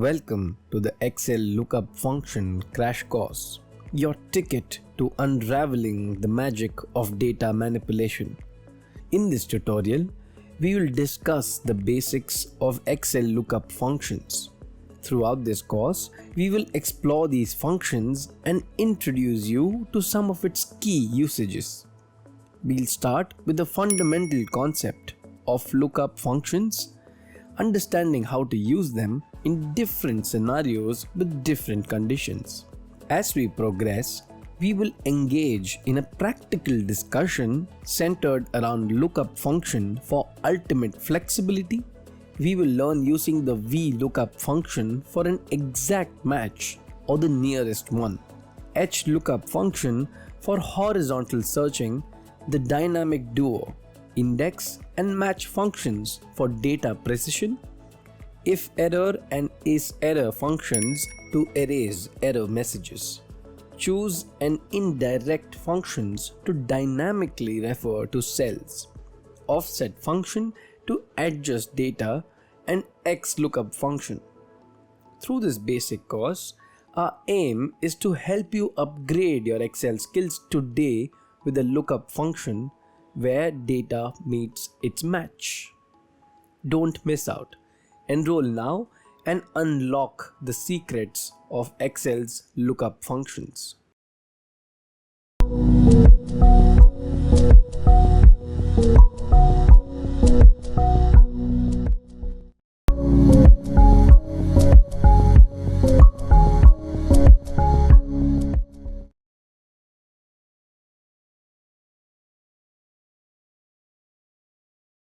Welcome to the Excel Lookup Function crash course, your ticket to unraveling the magic of data manipulation. In this tutorial, we will discuss the basics of Excel Lookup Functions. Throughout this course, we will explore these functions and introduce you to some of its key usages. We'll start with the fundamental concept of lookup functions, understanding how to use them in different scenarios with different conditions. As we progress, we will engage in a practical discussion centered around lookup function for ultimate flexibility. We will learn using the VLOOKUP function for an exact match or the nearest one, HLOOKUP function for horizontal searching, the dynamic duo, index and match functions for data precision, if error and is error functions to erase error messages, choose and indirect functions to dynamically refer to cells, offset function to adjust data, and XLOOKUP function. Through this basic course, our aim is to help you upgrade your Excel skills today with a lookup function where data meets its match. Don't miss out. Enroll now and unlock the secrets of Excel's lookup functions.